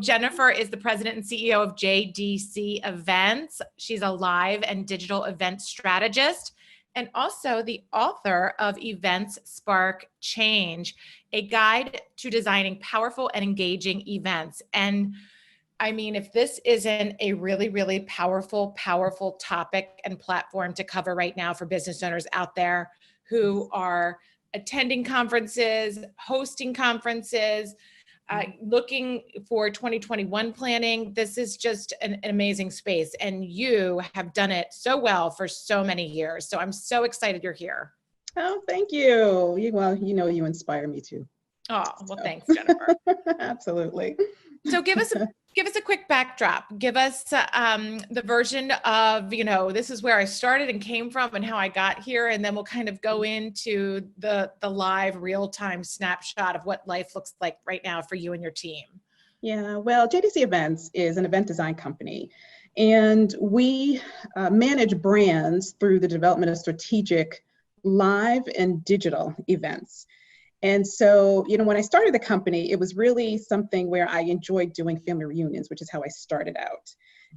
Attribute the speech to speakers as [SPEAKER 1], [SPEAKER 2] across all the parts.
[SPEAKER 1] Jennifer is the president and CEO of JDC Events. She's a live and digital event strategist and also the author of Events Spark Change, a guide to designing powerful and engaging events. And I mean, if this isn't a really, really powerful topic and platform to cover right now for business owners out there who are attending conferences, hosting conferences, looking for 2021 planning, this is just an amazing space. And you have done it so well for so many years. So I'm so excited you're here.
[SPEAKER 2] Oh, thank you. Well, you inspire me too.
[SPEAKER 1] Oh, well, thanks, Jennifer.
[SPEAKER 2] Absolutely.
[SPEAKER 1] So give us a quick backdrop. Give us the version of, this is where I started and came from and how I got here. And then we'll kind of go into the live real-time snapshot of what life looks like right now for you and your team.
[SPEAKER 2] Yeah, well, JDC Events is an event design company, and we manage brands through the development of strategic live and digital events. And so, when I started the company, it was really something where I enjoyed doing family reunions, which is how I started out.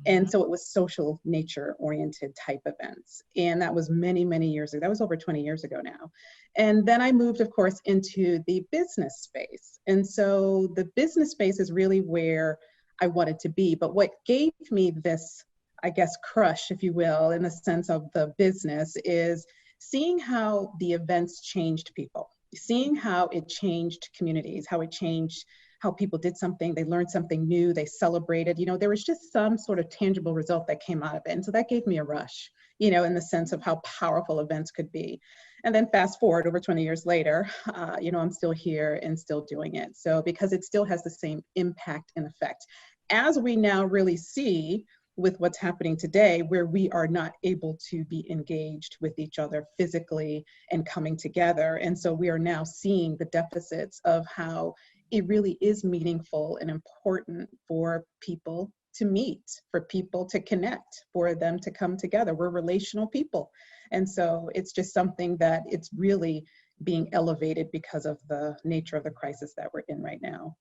[SPEAKER 2] And so it was social nature oriented type events. And that was many, many years ago. That was over 20 years ago now. And then I moved, of course, into the business space. And so the business space is really where I wanted to be. But what gave me this, I guess, crush, if you will, in the sense of the business is seeing how the events changed people. Seeing how it changed communities, how it changed how people did something, they learned something new, they celebrated, there was just some sort of tangible result that came out of it. And so that gave me a rush, in the sense of how powerful events could be. And then fast forward over 20 years later, I'm still here and still doing it. So because it still has the same impact and effect. As we now really see with what's happening today, where we are not able to be engaged with each other physically and coming together. And so we are now seeing the deficits of how it really is meaningful and important for people to meet, for people to connect, for them to come together. We're relational people. And so it's just something that it's really being elevated because of the nature of the crisis that we're in right now.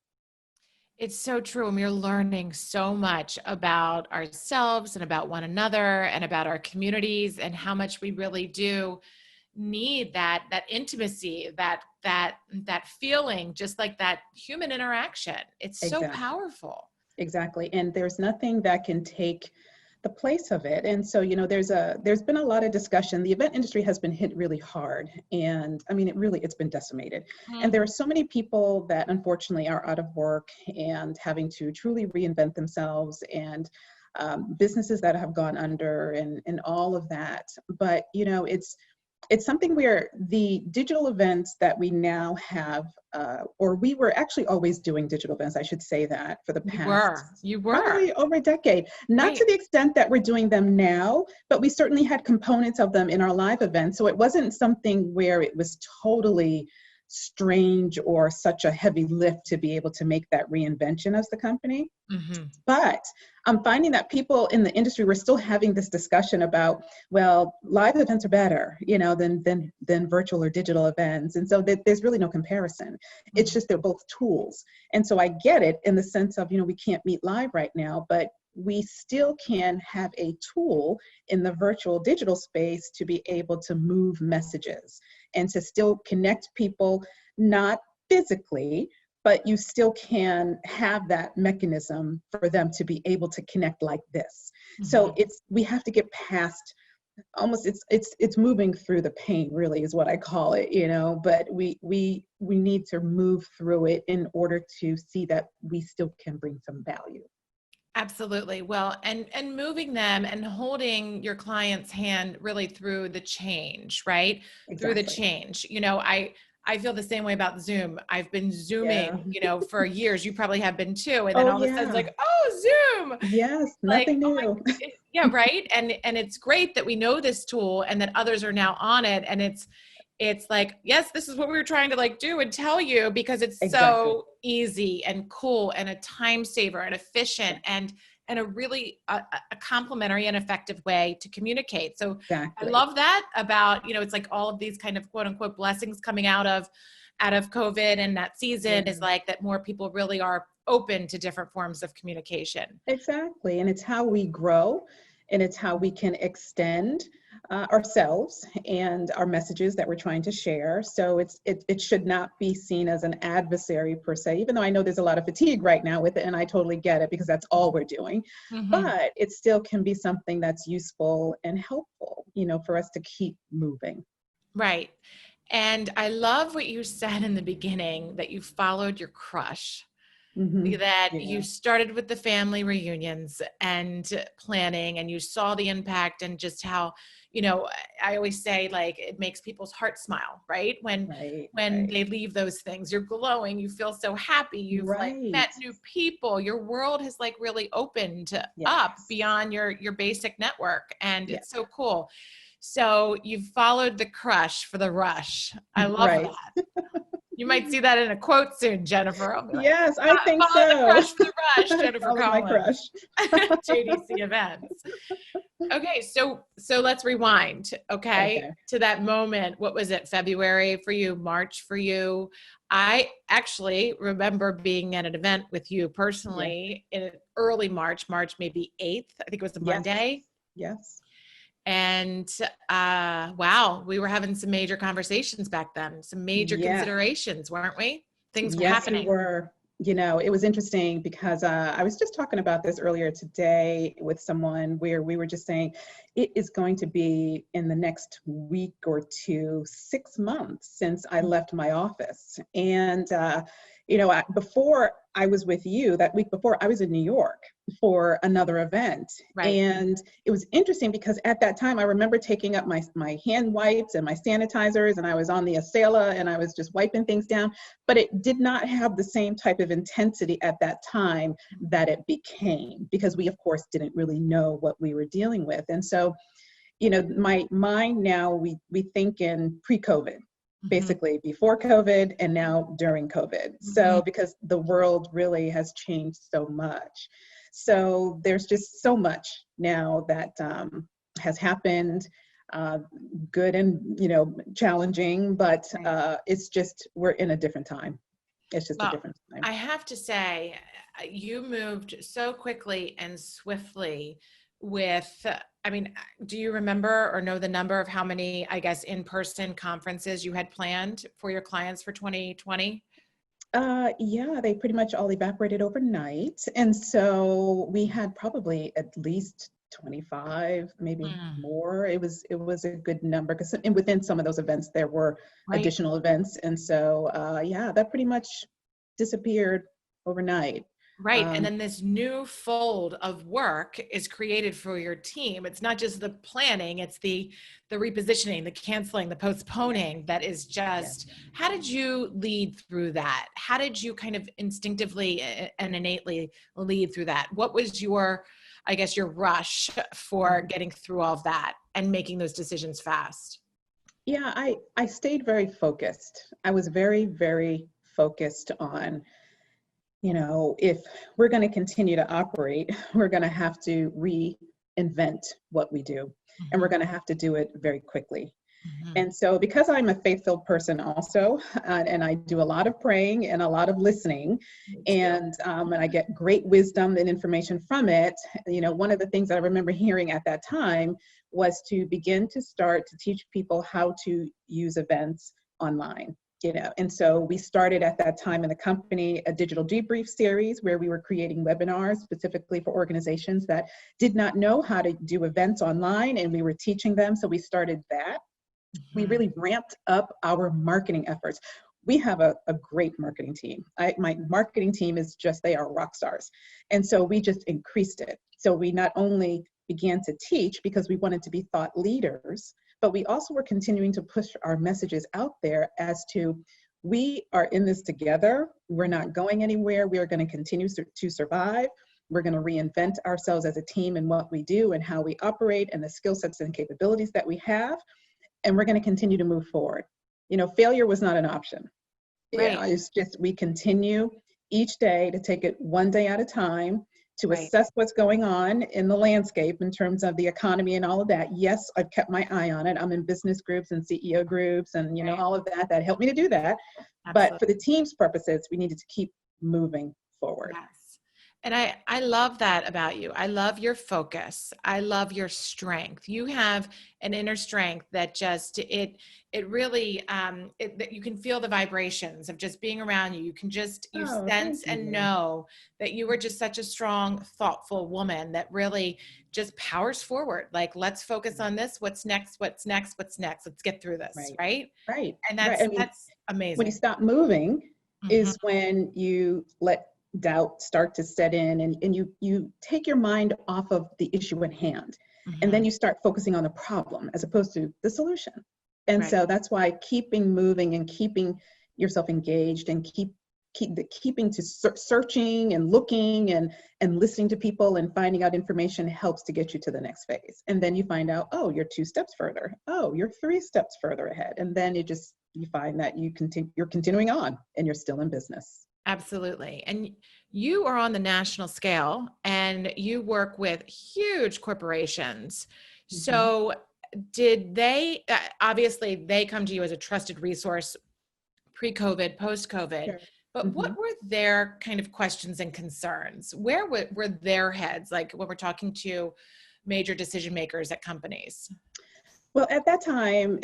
[SPEAKER 1] It's so true. And we're learning so much about ourselves and about one another and about our communities and how much we really do need that intimacy, that feeling, just like that human interaction. It's so powerful.
[SPEAKER 2] Exactly. And there's nothing that can take the place of it. And so, there's been a lot of discussion. The event industry has been hit really hard. And I mean, it's been decimated. And there are so many people that unfortunately are out of work and having to truly reinvent themselves, and businesses that have gone under and all of that. But, it's something where the digital events that we now have, or we were actually always doing digital events, I should say that, for the past
[SPEAKER 1] you were
[SPEAKER 2] probably over a decade. Not to the extent that we're doing them now, but we certainly had components of them in our live events. So it wasn't something where it was totally strange or such a heavy lift to be able to make that reinvention as the company. But I'm finding that people in the industry were still having this discussion about, well, live events are better, than virtual or digital events. And so there's really no comparison. It's just they're both tools. And so I get it in the sense of, we can't meet live right now, but we still can have a tool in the virtual digital space to be able to move messages and to still connect people, not physically, but you still can have that mechanism for them to be able to connect like this. So we have to get past almost, it's moving through the pain, really, is what I call it, but we need to move through it in order to see that we still can bring some value.
[SPEAKER 1] Absolutely. Well, and moving them and holding your client's hand really through the change, right?
[SPEAKER 2] Exactly.
[SPEAKER 1] Through the change. I feel the same way about Zoom. I've been Zooming, for years. You probably have been too. And then all of a sudden it's like, oh, Zoom.
[SPEAKER 2] Yes, nothing new.
[SPEAKER 1] Yeah, right. And it's great that we know this tool and that others are now on it. And it's like, yes, this is what we were trying to do and tell you, because it's so easy and cool and a time saver and efficient and a really a complementary and effective way to communicate. So I love that about, it's like all of these kind of quote unquote blessings coming out of COVID, and that season is like that more people really are open to different forms of communication.
[SPEAKER 2] Exactly. And it's how we grow, and it's how we can extend ourselves and our messages that we're trying to share. So it should not be seen as an adversary per se, even though I know there's a lot of fatigue right now with it, and I totally get it because that's all we're doing.
[SPEAKER 1] Mm-hmm.
[SPEAKER 2] But it still can be something that's useful and helpful, for us to keep moving.
[SPEAKER 1] Right. And I love what you said in the beginning, that you followed your crush.
[SPEAKER 2] Mm-hmm.
[SPEAKER 1] That
[SPEAKER 2] Yeah.
[SPEAKER 1] you started with the family reunions and planning, and you saw the impact, and just how, I always say, like, it makes people's hearts smile, right? When
[SPEAKER 2] Right.
[SPEAKER 1] they leave those things, you're glowing, you feel so happy, you've like
[SPEAKER 2] Right.
[SPEAKER 1] met new people, your world has like really opened
[SPEAKER 2] Yes.
[SPEAKER 1] up beyond your basic network, and
[SPEAKER 2] Yes.
[SPEAKER 1] it's so cool. So you've followed the crush for the rush. I love
[SPEAKER 2] Right.
[SPEAKER 1] that. You might see that in a quote soon, Jennifer. I'll be like,
[SPEAKER 2] Yes, I think
[SPEAKER 1] follow the
[SPEAKER 2] so.
[SPEAKER 1] crush for the rush, Jennifer
[SPEAKER 2] Follow my crush.
[SPEAKER 1] Collins, JDC Events. Okay, so let's rewind, okay,
[SPEAKER 2] Okay.
[SPEAKER 1] to that moment. What was it, February for you, March for you? I actually remember being at an event with you
[SPEAKER 2] Yes.
[SPEAKER 1] personally in early March maybe 8th. I think it was a
[SPEAKER 2] Yes.
[SPEAKER 1] Monday.
[SPEAKER 2] Yes.
[SPEAKER 1] And wow, we were having some major conversations back then, some major
[SPEAKER 2] Yes.
[SPEAKER 1] considerations, weren't we? Things were
[SPEAKER 2] Yes, we
[SPEAKER 1] happening.
[SPEAKER 2] were. It was interesting because I was just talking about this earlier today with someone, where we were just saying it is going to be in the next week or two, 6 months since I left my office. And, before I was with you, that week before, I was in New York for another event.
[SPEAKER 1] Right.
[SPEAKER 2] And it was interesting because at that time, I remember taking up my hand wipes and my sanitizers, and I was on the Acela and I was just wiping things down. But it did not have the same type of intensity at that time that it became, because we, of course, didn't really know what we were dealing with. And so, my mind now, we think in pre-COVID, basically before COVID and now during COVID. So, because the world really has changed so much. So there's just so much now that has happened, good and, challenging, but it's just, we're in a different time. It's just a different time.
[SPEAKER 1] I have to say, you moved so quickly and swiftly with, do you remember or know the number of how many, I guess, in-person conferences you had planned for your clients for 2020?
[SPEAKER 2] Yeah, they pretty much all evaporated overnight. And so we had probably at least 25, maybe more. It was a good number, because within some of those events, there were additional events. And so, that pretty much disappeared overnight.
[SPEAKER 1] Right. And then this new fold of work is created for your team. It's not just the planning, it's the repositioning, the canceling, the postponing that is just, how did you lead through that? How did you kind of instinctively and innately lead through that? What was your, I guess, your rush for getting through all of that and making those decisions fast?
[SPEAKER 2] Yeah, I stayed very focused. I was very, very focused on, if we're going to continue to operate, we're going to have to reinvent what we do, and we're going to have to do it very quickly. And so, because I'm a faith-filled person also, and I do a lot of praying and a lot of listening, and I get great wisdom and information from it, one of the things that I remember hearing at that time was to begin to start to teach people how to use events online. And so we started at that time in the company a digital debrief series where we were creating webinars specifically for organizations that did not know how to do events online, and we were teaching them. So we started that. We really ramped up our marketing efforts. We have a great marketing team. My marketing team is just, they are rock stars. And so we just increased it. So we not only began to teach because we wanted to be thought leaders, but we also were continuing to push our messages out there as to, we are in this together. We're not going anywhere. We are going to continue to survive. We're going to reinvent ourselves as a team and what we do and how we operate and the skill sets and capabilities that we have. And we're going to continue to move forward. Failure was not an option.
[SPEAKER 1] Right.
[SPEAKER 2] It's just, we continue each day to take it one day at a time, to assess what's going on in the landscape in terms of the economy and all of that. Yes, I've kept my eye on it. I'm in business groups and CEO groups and, all of that helped me to do that.
[SPEAKER 1] Absolutely.
[SPEAKER 2] But for the team's purposes, we needed to keep moving forward.
[SPEAKER 1] Yes. And I love that about you. I love your focus. I love your strength. You have an inner strength that just, it really, that you can feel the vibrations of just being around you. You can just, you
[SPEAKER 2] Oh,
[SPEAKER 1] sense
[SPEAKER 2] thank
[SPEAKER 1] and
[SPEAKER 2] you.
[SPEAKER 1] know that you are just such a strong, thoughtful woman that really just powers forward. Like, let's focus on this. What's next? What's next? What's next? Let's get through this.
[SPEAKER 2] Right,
[SPEAKER 1] Right.
[SPEAKER 2] right,
[SPEAKER 1] And
[SPEAKER 2] right. I mean,
[SPEAKER 1] that's
[SPEAKER 2] when you
[SPEAKER 1] amazing.
[SPEAKER 2] stop moving
[SPEAKER 1] Mhm.
[SPEAKER 2] is when you let doubt start to set in, and you take your mind off of the issue at hand, and then
[SPEAKER 1] Mhm.
[SPEAKER 2] you start focusing on the problem as opposed to the solution. And
[SPEAKER 1] Right.
[SPEAKER 2] so that's why keeping moving and keeping yourself engaged and keeping to searching and looking and listening to people and finding out information helps to get you to the next phase. And then you find out, oh, you're 2 steps further. Oh, you're 3 steps further ahead. And then you find that you're continuing on and you're still in business.
[SPEAKER 1] Absolutely. And you are on the national scale and you work with huge corporations.
[SPEAKER 2] Mhm.
[SPEAKER 1] So did they, obviously they come to you as a trusted resource pre-COVID, post-COVID,
[SPEAKER 2] Sure.
[SPEAKER 1] but what
[SPEAKER 2] Mhm.
[SPEAKER 1] were their kind of questions and concerns? Where were their heads, like when we're talking to major decision makers at companies?
[SPEAKER 2] Well, at that time,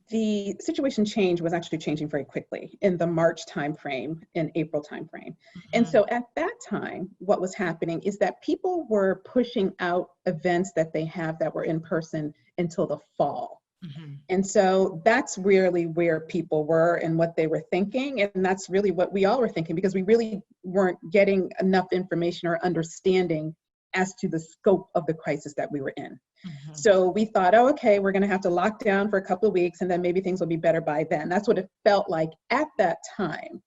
[SPEAKER 2] the situation was actually changing very quickly in the March timeframe and April timeframe. And
[SPEAKER 1] Mhm.
[SPEAKER 2] so at that time, what was happening is that people were pushing out events that they have that were in person until the fall.
[SPEAKER 1] Mhm.
[SPEAKER 2] And so that's really where people were and what they were thinking. And that's really what we all were thinking, because we really weren't getting enough information or understanding as to the scope of the crisis that we were in.
[SPEAKER 1] Mhm.
[SPEAKER 2] So we thought, oh, okay, we're going to have to lock down for a couple of weeks and then maybe things will be better by then. That's what it felt like at that time.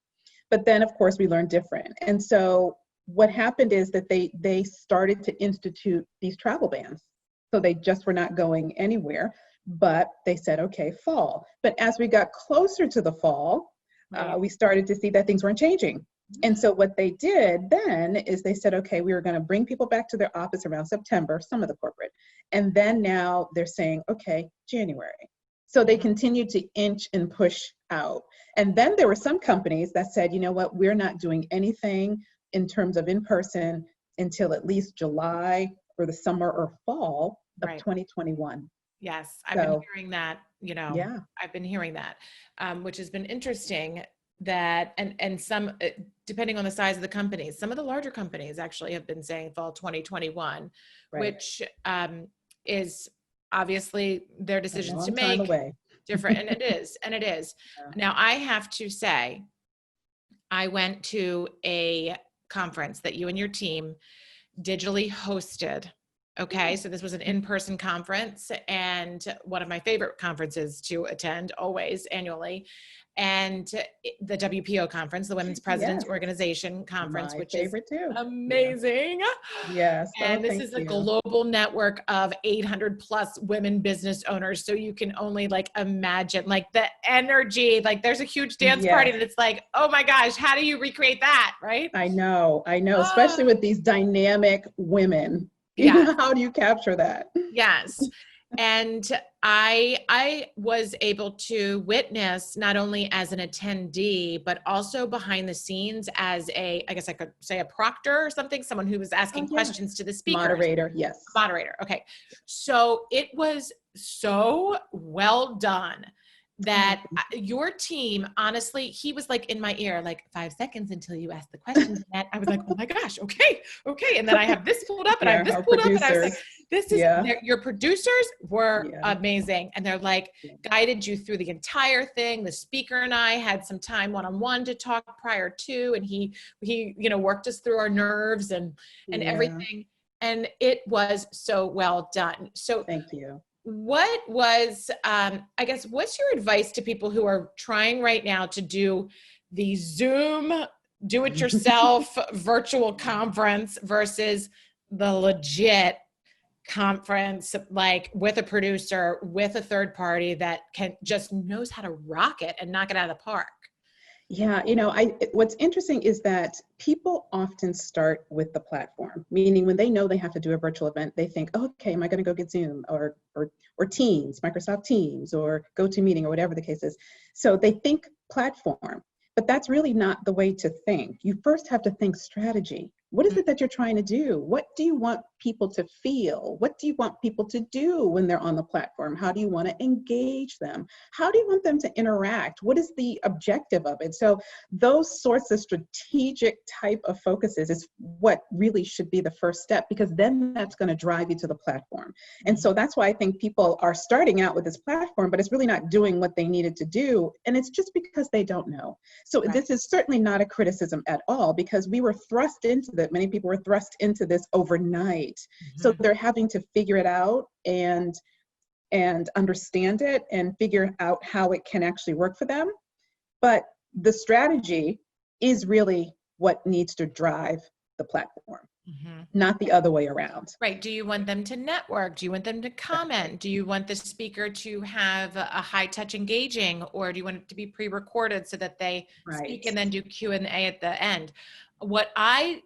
[SPEAKER 2] But then, of course, we learned different. And so what happened is that they started to institute these travel bans. So they just were not going anywhere, but they said, okay, fall. But as we got closer to the fall,
[SPEAKER 1] Right.
[SPEAKER 2] we started to see that things weren't changing. And so what they did then is they said, okay, we were going to bring people back to their office around September, some of the corporate. And then now they're saying, okay, January. So they
[SPEAKER 1] Mhm.
[SPEAKER 2] continued to inch and push out. And then there were some companies that said, you know what, we're not doing anything in terms of in-person until at least July or the summer or fall of
[SPEAKER 1] Right.
[SPEAKER 2] 2021.
[SPEAKER 1] Yes, I've been
[SPEAKER 2] So
[SPEAKER 1] hearing that,
[SPEAKER 2] yeah,
[SPEAKER 1] I've been hearing that, which has been interesting that, and some, depending on the size of the companies, some of the larger companies actually have been saying fall 2021,
[SPEAKER 2] right.
[SPEAKER 1] which is obviously their
[SPEAKER 2] A
[SPEAKER 1] decisions to
[SPEAKER 2] long time
[SPEAKER 1] make
[SPEAKER 2] away.
[SPEAKER 1] different. And it is, and it is.
[SPEAKER 2] Yeah.
[SPEAKER 1] Now, I have to say, I went to a conference that you and your team digitally hosted. Okay,
[SPEAKER 2] Yeah.
[SPEAKER 1] so this was an in-person conference and one of my favorite conferences to attend always annually. And the WPO conference, the Women's Presidents
[SPEAKER 2] Yes.
[SPEAKER 1] Organization Conference,
[SPEAKER 2] My
[SPEAKER 1] which is
[SPEAKER 2] favorite too. Yeah.
[SPEAKER 1] amazing.
[SPEAKER 2] Yes. Oh,
[SPEAKER 1] And this
[SPEAKER 2] thank
[SPEAKER 1] is a
[SPEAKER 2] you.
[SPEAKER 1] global network of 800 plus women business owners. So you can only like imagine like the energy, like there's a huge dance party
[SPEAKER 2] Yes.
[SPEAKER 1] and it's like, oh my gosh, how do you recreate that? Right?
[SPEAKER 2] I know, especially
[SPEAKER 1] Oh,
[SPEAKER 2] with these dynamic women.
[SPEAKER 1] yes.
[SPEAKER 2] How do you capture that?
[SPEAKER 1] Yes. And I was able to witness not only as an attendee, but also behind the scenes as I guess I could say a proctor or something, someone who was
[SPEAKER 2] Oh,
[SPEAKER 1] asking
[SPEAKER 2] yeah.
[SPEAKER 1] questions to the speakers.
[SPEAKER 2] Moderator, yes.
[SPEAKER 1] Moderator. Okay. So it was so well done
[SPEAKER 2] Oh,
[SPEAKER 1] that your team, honestly, he was like in my ear, like 5 seconds until you ask the questions. And I was like, oh my gosh, okay, okay. And then I have this pulled up and I have
[SPEAKER 2] yeah,
[SPEAKER 1] this
[SPEAKER 2] our
[SPEAKER 1] pulled up. And I was like,
[SPEAKER 2] producers.
[SPEAKER 1] this is,
[SPEAKER 2] Yeah,
[SPEAKER 1] your producers were
[SPEAKER 2] yeah,
[SPEAKER 1] amazing. And they're like,
[SPEAKER 2] yeah.
[SPEAKER 1] guided you through the entire thing. The speaker and I had some time one-on-one to talk prior to, and he, worked us through our nerves and
[SPEAKER 2] Yeah.
[SPEAKER 1] everything. And it was so well done. So
[SPEAKER 2] Thank you.
[SPEAKER 1] what was, I guess, what's your advice to people who are trying right now to do the Zoom do it yourself virtual conference versus the legit conference, like with a producer, with a third party that can just knows how to rock it and knock it out of the park?
[SPEAKER 2] Yeah, what's interesting is that people often start with the platform, meaning when they know they have to do a virtual event, they think, oh, okay, am I going to go get Zoom or Teams, Microsoft Teams, or GoToMeeting, or whatever the case is. So they think platform. But that's really not the way to think. You first have to think strategy. What is it that you're trying to do? What do you want people to feel? What do you want people to do when they're on the platform? How do you want to engage them? How do you want them to interact? What is the objective of it? So those sorts of strategic type of focuses is what really should be the first step, because then that's going to drive you to the platform. And so that's why I think people are starting out with this platform, but it's really not doing what they needed to do. And it's just because they don't know. So this is certainly not a criticism at all, because we were thrust into this. Many people were thrust into this overnight. So they're having to figure it out and understand it and figure out how it can actually work for them. But the strategy is really what needs to drive the platform, not the other way around.
[SPEAKER 1] Right. Do you want them to network? Do you want them to comment? Do you want the speaker to have a high touch engaging, or do you want it to be pre-recorded so that they speak and then do Q&A at the end? What I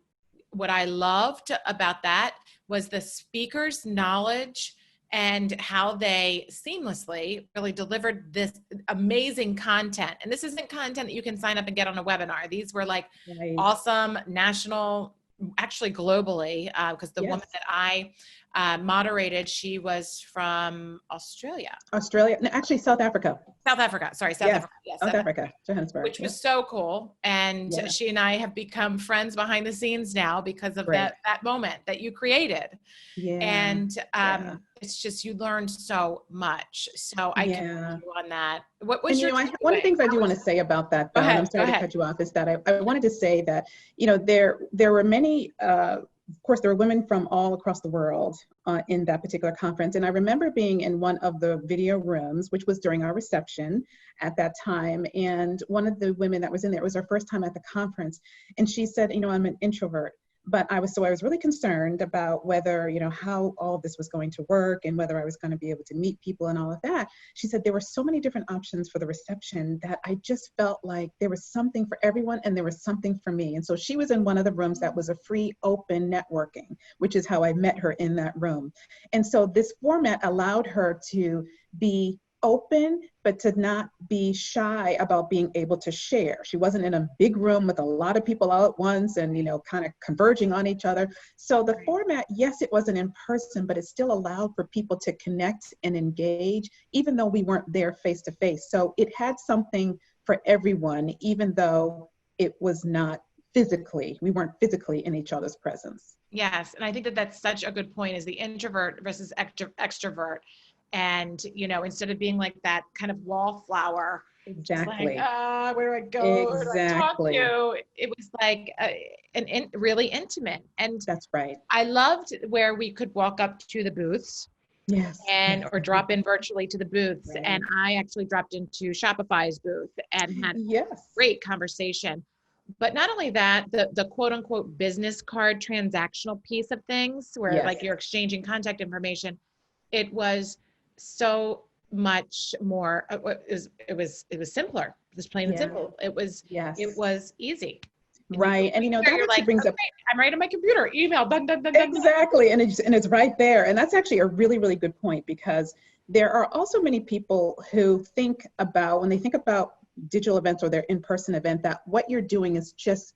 [SPEAKER 1] loved about that was the speaker's knowledge and how they seamlessly really delivered this amazing content. And this isn't content that you can sign up and get on a webinar. These were like awesome national, actually globally, because the woman that I moderated, she was from Australia.
[SPEAKER 2] No, actually South Africa.
[SPEAKER 1] Sorry, South Africa. Yes,
[SPEAKER 2] South Africa, Johannesburg.
[SPEAKER 1] Which was so cool. And she and I have become friends behind the scenes now because of that moment that you created. And it's just, you learned so much. So I commend you on that. What was your takeaway?
[SPEAKER 2] One of the things I do want to say about that, though, and I'm sorry to cut you off, is that I wanted to say that, there were many, of course, there were women from all across the world in that particular conference. And I remember being in one of the video rooms, which was during our reception at that time. And one of the women that was in there, it was her first time at the conference. And she said, I'm an introvert. But I was really concerned about whether, how all of this was going to work and whether I was going to be able to meet people and all of that. She said there were so many different options for the reception that I just felt like there was something for everyone and there was something for me. And so she was in one of the rooms that was a free open networking, which is how I met her in that room. And so this format allowed her to be open, but to not be shy about being able to share. She wasn't in a big room with a lot of people all at once and, kind of converging on each other. So the format, yes, it wasn't in person, but it still allowed for people to connect and engage, even though we weren't there face to face. So it had something for everyone, even though it was not we weren't physically in each other's presence.
[SPEAKER 1] Yes. And I think that that's such a good point, is the introvert versus extrovert. And, instead of being like that kind of wallflower,
[SPEAKER 2] exactly,
[SPEAKER 1] like, where do I go?
[SPEAKER 2] Exactly.
[SPEAKER 1] Who do I talk to? It was like really intimate. And
[SPEAKER 2] that's right.
[SPEAKER 1] I loved where we could walk up to the booths.
[SPEAKER 2] Yes.
[SPEAKER 1] Or drop in virtually to the booths. Right. And I actually dropped into Shopify's booth and had a great conversation. But not only that, the quote unquote business card transactional piece of things, where like you're exchanging contact information, it was so much more. It was simpler. It was plain and simple. It was easy.
[SPEAKER 2] Right. And that actually brings up,
[SPEAKER 1] I'm right on my computer, email, dun, dun, dun,
[SPEAKER 2] exactly. And it's right there. And that's actually a really, really good point, because there are also many people who think about, when they think about digital events or their in-person event, that what you're doing is just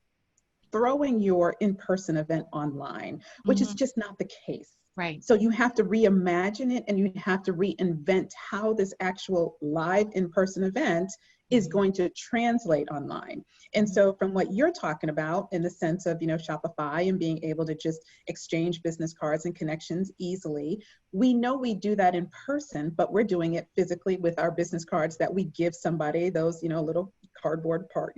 [SPEAKER 2] throwing your in-person event online, which is just not the case.
[SPEAKER 1] Right.
[SPEAKER 2] So you have to reimagine it, and you have to reinvent how this actual live in-person event is going to translate online. And so from what you're talking about, in the sense of, Shopify and being able to just exchange business cards and connections easily, we know we do that in person, but we're doing it physically with our business cards that we give somebody, those, little cardboard cards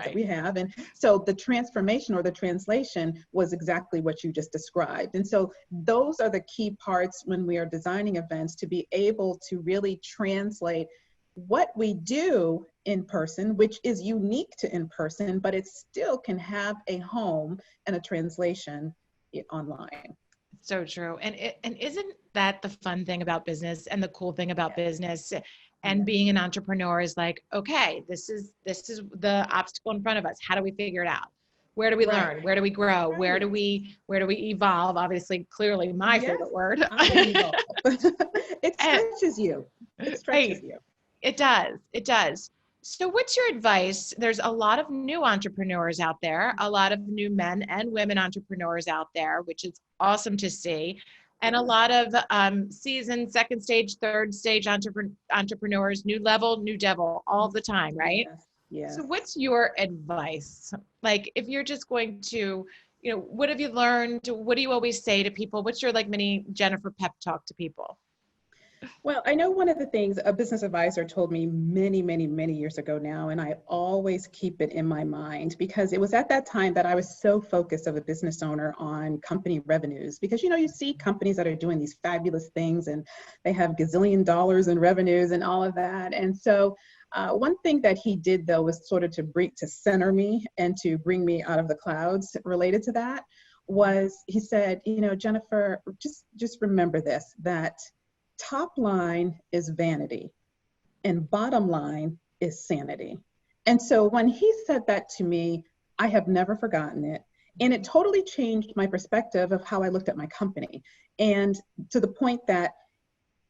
[SPEAKER 2] that we have. And so the transformation or the translation was exactly what you just described. And so those are the key parts when we are designing events, to be able to really translate what we do in person, which is unique to in person, but it still can have a home and a translation online.
[SPEAKER 1] So true. And isn't that the fun thing about business and the cool thing about business and being an entrepreneur is like, okay, this is the obstacle in front of us. How do we figure it out? Where do we learn? Where do we grow? Where do we evolve? Obviously, clearly my favorite word.
[SPEAKER 2] It stretches you. It stretches you.
[SPEAKER 1] It does. So what's your advice? There's a lot of new entrepreneurs out there, a lot of new men and women entrepreneurs out there, which is awesome to see. And a
[SPEAKER 2] Yeah.
[SPEAKER 1] lot of seasoned second stage, third stage entrepreneurs, new level, new devil all the time, right?
[SPEAKER 2] Yes,
[SPEAKER 1] So
[SPEAKER 2] yes.
[SPEAKER 1] what's your advice? Like if you're just going to, what have you learned? What do you always say to people? What's your like mini Jennifer pep talk to people?
[SPEAKER 2] Well, I know one of the things a business advisor told me many, many, many years ago now, and I always keep it in my mind because it was at that time that I was so focused as a business owner on company revenues. Because, you see companies that are doing these fabulous things and they have gazillion dollars in revenues and all of that. And so one thing that he did, though, was sort of to center me and to bring me out of the clouds related to that was he said, Jennifer, just remember this, that top line is vanity and bottom line is sanity. And so when he said that to me, I have never forgotten it. And it totally changed my perspective of how I looked at my company. And to the point that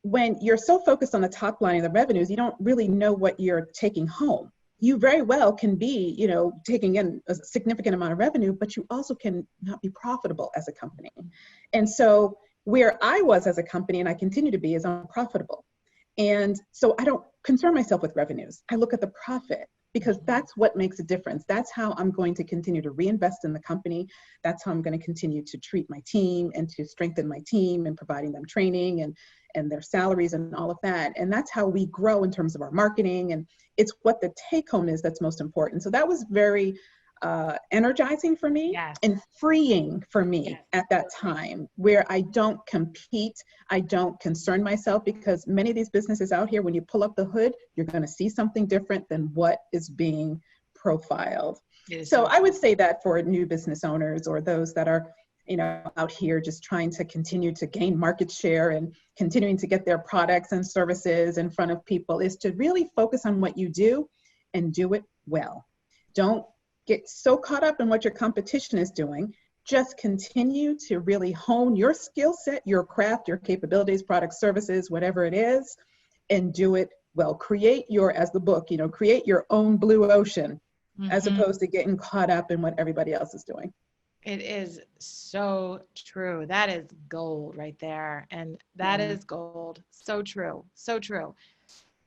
[SPEAKER 2] when you're so focused on the top line of the revenues, you don't really know what you're taking home. You very well can be, taking in a significant amount of revenue, but you also can not be profitable as a company. And so where I was as a company, and I continue to be, is unprofitable. And so I don't concern myself with revenues. I look at the profit because that's what makes a difference. That's how I'm going to continue to reinvest in the company. That's how I'm going to continue to treat my team and to strengthen my team and providing them training and their salaries and all of that. And that's how we grow in terms of our marketing. And it's what the take home is that's most important. So that was very energizing for me.
[SPEAKER 1] Yes.
[SPEAKER 2] And freeing for me
[SPEAKER 1] Yes.
[SPEAKER 2] at that time, where I don't compete, I don't concern myself, because many of these businesses out here, when you pull up the hood, you're going to see something different than what is being profiled. So I would say that for new business owners or those that are out here just trying to continue to gain market share and continuing to get their products and services in front of people, is to really focus on what you do and do it well. Don't get so caught up in what your competition is doing. Just continue to really hone your skill set, your craft, your capabilities, products, services, whatever it is, and do it well. Create as the book, create your own blue ocean, as opposed to getting caught up in what everybody else is doing.
[SPEAKER 1] It is so true. That is gold right there. And that is gold. So true. So true.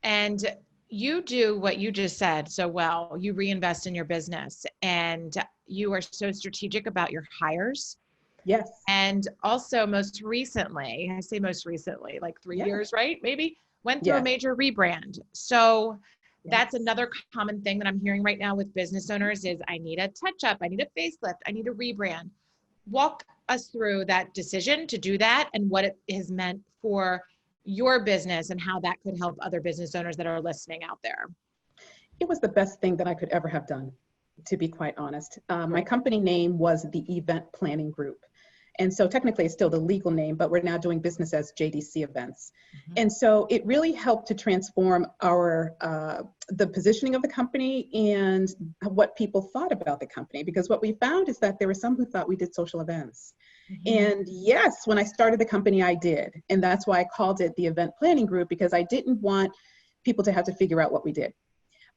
[SPEAKER 1] And you do what you just said so well. You reinvest in your business and you are so strategic about your hires.
[SPEAKER 2] Yes.
[SPEAKER 1] And also most recently, I say most recently, like 3 years, right? Maybe went through a major rebrand. So that's another common thing that I'm hearing right now with business owners is I need a touch up. I need a facelift. I need a rebrand. Walk us through that decision to do that and what it has meant for your business and how that could help other business owners that are listening out there.
[SPEAKER 2] It was the best thing that I could ever have done, to be quite honest. My company name was the Event Planning Group. And so technically it's still the legal name, but we're now doing business as JDC Events. And so it really helped to transform the positioning of the company and what people thought about the company. Because what we found is that there were some who thought we did social events. And yes, when I started the company, I did. And that's why I called it the Event Planning Group, because I didn't want people to have to figure out what we did.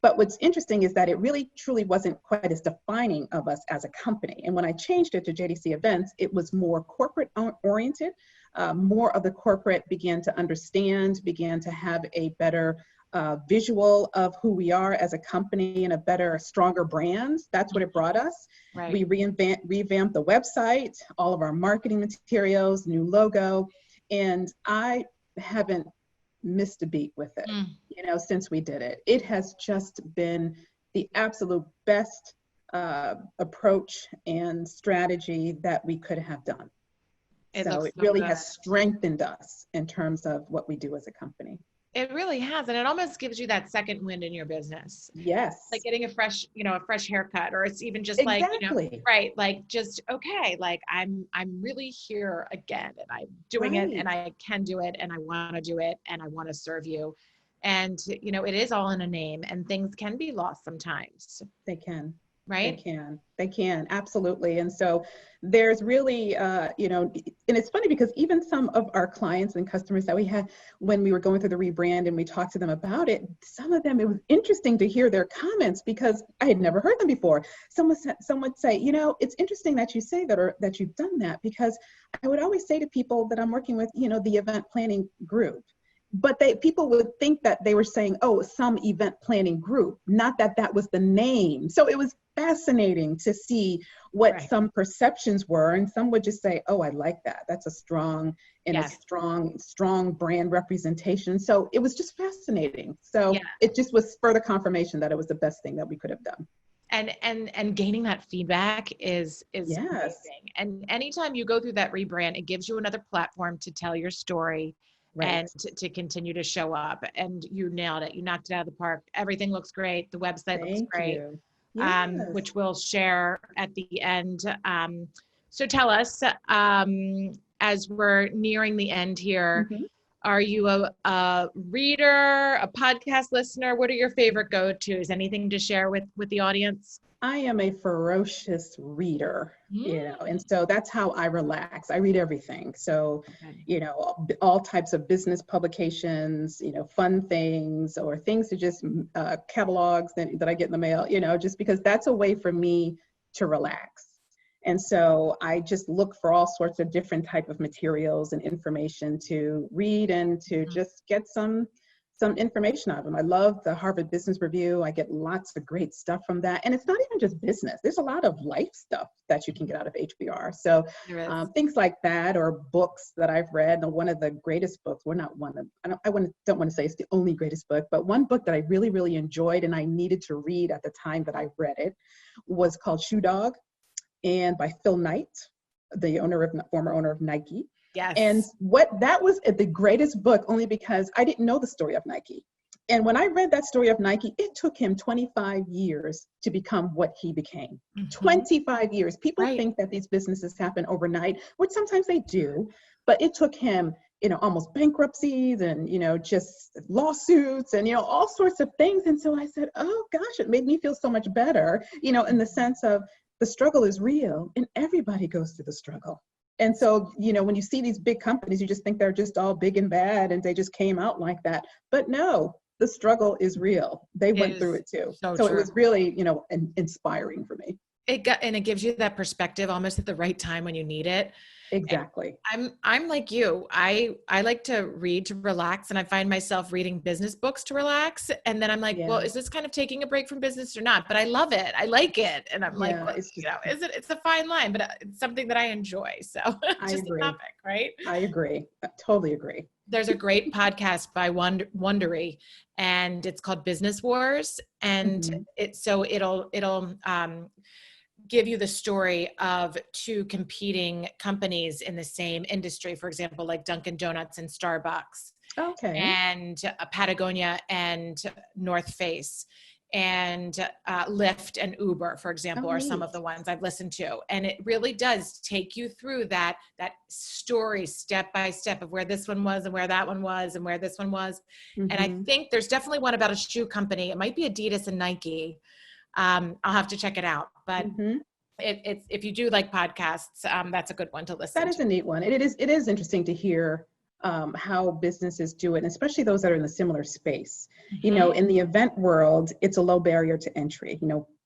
[SPEAKER 2] But what's interesting is that it really truly wasn't quite as defining of us as a company. And when I changed it to JDC Events, it was more corporate oriented. More of the corporate began to understand, began to have a better visual of who we are as a company and a better, stronger brand. That's what it brought us. Right. We revamped the website, all of our marketing materials, new logo, and I haven't missed a beat with it, since we did it. It has just been the absolute best approach and strategy that we could have done. So it really has strengthened us in terms of what we do as a company.
[SPEAKER 1] It really has. And it almost gives you that second wind in your business.
[SPEAKER 2] Yes.
[SPEAKER 1] Like getting a fresh haircut, or it's even just like, right. Like just, okay, like I'm really here again and I'm doing it and I can do it and I want to do it and I want to serve you. And, it is all in a name and things can be lost sometimes.
[SPEAKER 2] They can.
[SPEAKER 1] right?
[SPEAKER 2] They can, absolutely. And so there's really, and it's funny because even some of our clients and customers that we had when we were going through the rebrand and we talked to them about it, some of them, it was interesting to hear their comments because I had never heard them before. Someone would say, it's interesting that you say that, or that you've done that, because I would always say to people that I'm working with, the event planning group. But people would think that they were saying, oh, some event planning group, not that that was the name. So it was fascinating to see what some perceptions were. And some would just say, oh, I like that. That's a strong strong brand representation. So it was just fascinating. So it just was further confirmation that it was the best thing that we could have done.
[SPEAKER 1] And gaining that feedback is amazing. And anytime you go through that rebrand, it gives you another platform to tell your story. And to continue to show up. And you nailed it. You knocked it out of the park. Everything looks great. The website looks great, which we'll share at the end. So tell us, as we're nearing the end here, are you a reader, a podcast listener? What are your favorite go-tos? Anything to share with the audience?
[SPEAKER 2] I am a ferocious reader, and so that's how I relax. I read everything. So, all types of business publications, fun things, or things to just catalogs that I get in the mail, just because that's a way for me to relax. And so I just look for all sorts of different type of materials and information to read and to just get some information out of them. I love the Harvard Business Review. I get lots of great stuff from that. And it's not even just business. There's a lot of life stuff that you can get out of HBR. So things like that, or books that I've read. And one of the greatest books, don't want to say it's the only greatest book, but one book that I really, really enjoyed and I needed to read at the time that I read it was called Shoe Dog, and by Phil Knight, the former owner of Nike.
[SPEAKER 1] Yes.
[SPEAKER 2] And that was the greatest book, only because I didn't know the story of Nike. And when I read that story of Nike, it took him 25 years to become what he became. 25 years. People think that these businesses happen overnight, which sometimes they do, but it took him, almost bankruptcies and, just lawsuits and, all sorts of things. And so I said, oh gosh, it made me feel so much better, in the sense of the struggle is real and everybody goes through the struggle. And so, when you see these big companies, you just think they're just all big and bad and they just came out like that. But no, the struggle is real. They went through it too. So it was really, inspiring for me.
[SPEAKER 1] It gives you that perspective almost at the right time when you need it.
[SPEAKER 2] Exactly.
[SPEAKER 1] And I'm like you. I like to read to relax, and I find myself reading business books to relax. And then I'm like, well, is this kind of taking a break from business or not? But I love it. I like it. And I'm like, well, it's a fine line, but it's something that I enjoy. So just a topic, right?
[SPEAKER 2] I agree. I totally agree.
[SPEAKER 1] There's a great podcast by Wondery, and it's called Business Wars. And it'll give you the story of two competing companies in the same industry, for example, like Dunkin' Donuts and Starbucks, and Patagonia and North Face, and Lyft and Uber, for example, are some of the ones I've listened to. And it really does take you through that story step by step of where this one was and where that one was and where this one was. And I think there's definitely one about a shoe company. It might be Adidas and Nike. I'll have to check it out, but it's if you do like podcasts, that's a good one to listen to.
[SPEAKER 2] That is a neat one. It is interesting to hear how businesses do it, and especially those that are in a similar space. In the event world, it's a low barrier to entry.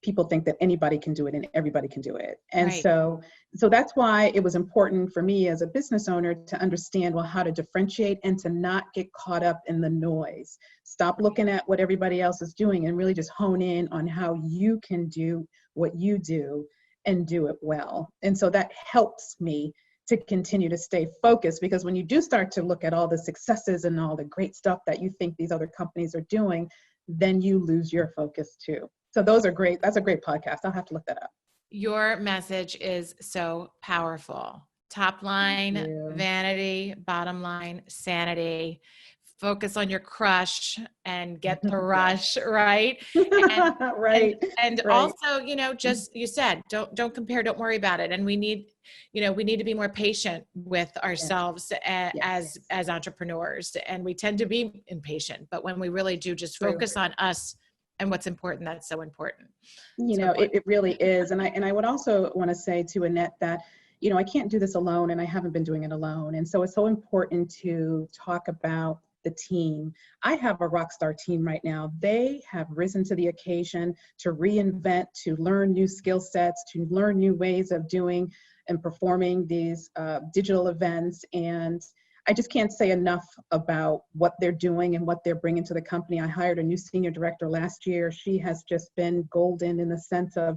[SPEAKER 2] People think that anybody can do it and everybody can do it. And so that's why it was important for me as a business owner to understand, how to differentiate and to not get caught up in the noise. Stop looking at what everybody else is doing and really just hone in on how you can do what you do and do it well. And so that helps me to continue to stay focused, because when you do start to look at all the successes and all the great stuff that you think these other companies are doing, then you lose your focus too. So those are great. That's a great podcast. I'll have to look that up.
[SPEAKER 1] Your message is so powerful. Top line, vanity, bottom line, sanity. Focus on your crush and get the rush, right? And also, just, you said, don't compare, don't worry about it. And we need to be more patient with ourselves as entrepreneurs. And we tend to be impatient, but when we really do just focus on us and what's important, that's so important.
[SPEAKER 2] You
[SPEAKER 1] So
[SPEAKER 2] know, it really is. And I would also want to say to Annette that, I can't do this alone, and I haven't been doing it alone. And so it's so important to talk about the team. I have a rock star team right now. They have risen to the occasion to reinvent, to learn new skill sets, to learn new ways of doing and performing these digital events. And I just can't say enough about what they're doing and what they're bringing to the company. I hired a new senior director last year. She has just been golden in the sense of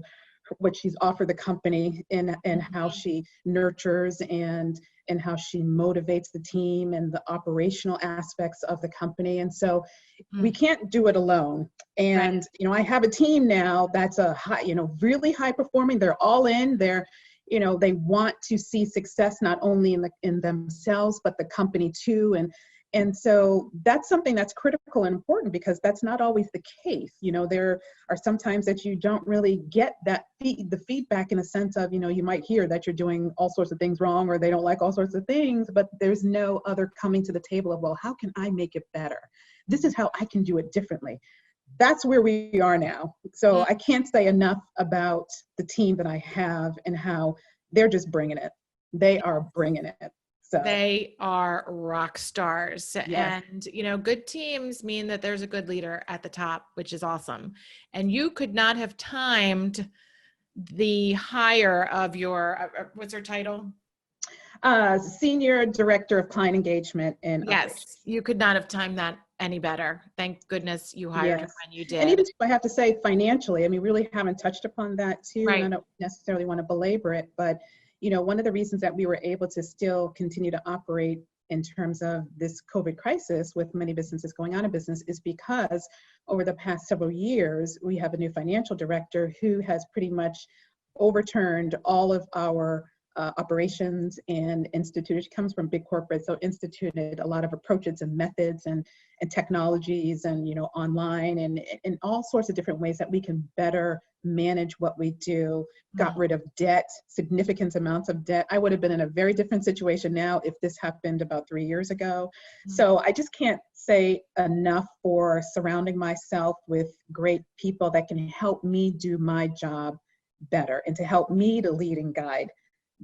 [SPEAKER 2] what she's offered the company and how she nurtures and how she motivates the team and the operational aspects of the company. And so we can't do it alone. And, I have a team now that's a high, really high performing. They're all in. They want to see success not only in themselves, but the company too. And so that's something that's critical and important, because that's not always the case. There are some times that you don't really get the feedback in a sense of, you might hear that you're doing all sorts of things wrong, or they don't like all sorts of things, but there's no other coming to the table of, well, how can I make it better? This is how I can do it differently. That's where we are now. So I can't say enough about the team that I have and how they're just bringing it. They are bringing it. So
[SPEAKER 1] they are rock stars.
[SPEAKER 2] Yes.
[SPEAKER 1] And, good teams mean that there's a good leader at the top, which is awesome. And you could not have timed the hire of your, what's her title?
[SPEAKER 2] Senior Director of Client Engagement and Operations.
[SPEAKER 1] Yes, you could not have timed that any better. Thank goodness you hired her when you did.
[SPEAKER 2] And even I have to say financially, really haven't touched upon that too.
[SPEAKER 1] Right.
[SPEAKER 2] And I don't necessarily want to belabor it, but one of the reasons that we were able to still continue to operate in terms of this COVID crisis with many businesses going out of business is because over the past several years, we have a new financial director who has pretty much overturned all of our operations and instituted. She comes from big corporate, so instituted a lot of approaches and methods and technologies and online and all sorts of different ways that we can better manage what we do. Got rid of debt, significant amounts of debt. I would have been in a very different situation now if this happened about 3 years ago. So I just can't say enough for surrounding myself with great people that can help me do my job better and to help me to lead and guide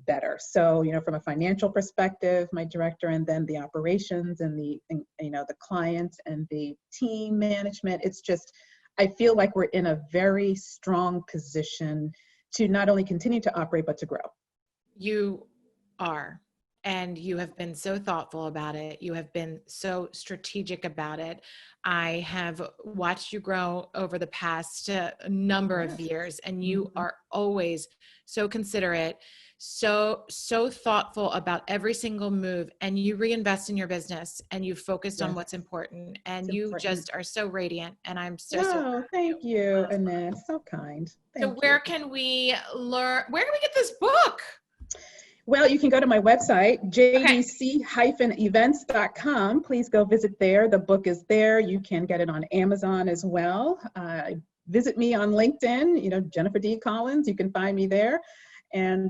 [SPEAKER 2] better. So, from a financial perspective, my director, and then the operations and the clients and the team management, it's just, I feel like we're in a very strong position to not only continue to operate, but to grow.
[SPEAKER 1] You are, and you have been so thoughtful about it. You have been so strategic about it. I have watched you grow over the past number of years, and you are always so considerate, so thoughtful about every single move, and you reinvest in your business and you focused on what's important, and you just are so radiant, and I'm so
[SPEAKER 2] thank you, Annette. So kind.
[SPEAKER 1] So where can we learn, where can we get this book?
[SPEAKER 2] Well, you can go to my website, jdc-events.com. Please go visit there. The book is there. You can get it on Amazon as well. Visit me on LinkedIn, Jennifer D. Collins. You can find me there. And,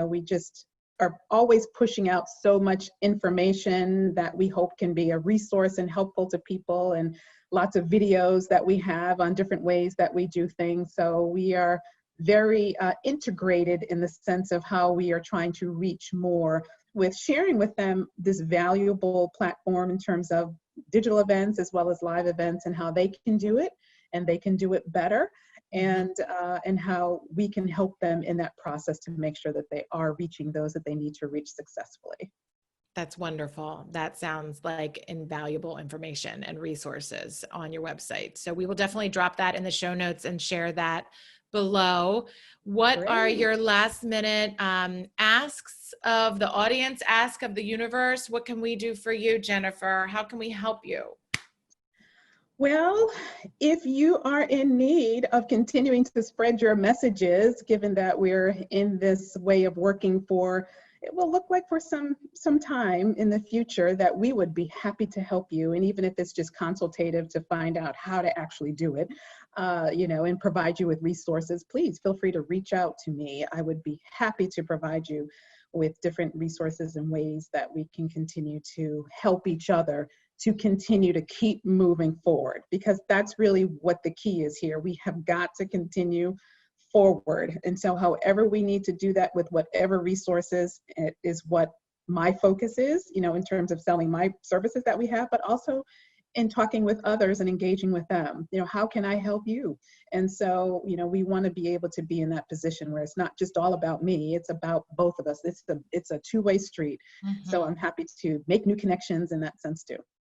[SPEAKER 2] we just are always pushing out so much information that we hope can be a resource and helpful to people, and lots of videos that we have on different ways that we do things. So we are very integrated in the sense of how we are trying to reach more with sharing with them this valuable platform in terms of digital events as well as live events, and how they can do it and they can do it better. And how we can help them in that process to make sure that they are reaching those that they need to reach successfully.
[SPEAKER 1] That's wonderful. That sounds like invaluable information and resources on your website. So we will definitely drop that in the show notes and share that below. What are your last minute asks of the audience, ask of the universe? What can we do for you, Jennifer? How can we help you?
[SPEAKER 2] Well, if you are in need of continuing to spread your messages, given that we're in this way of working for, it will look like for some time in the future, that we would be happy to help you. And even if it's just consultative to find out how to actually do it, and provide you with resources, please feel free to reach out to me. I would be happy to provide you with different resources and ways that we can continue to help each other to continue to keep moving forward, because that's really what the key is here. We have got to continue forward. And so however we need to do that with whatever resources, it is what my focus is, in terms of selling my services that we have, but also in talking with others and engaging with them. How can I help you? And so, we want to be able to be in that position where it's not just all about me, it's about both of us. It's a two-way street. So I'm happy to make new connections in that sense too.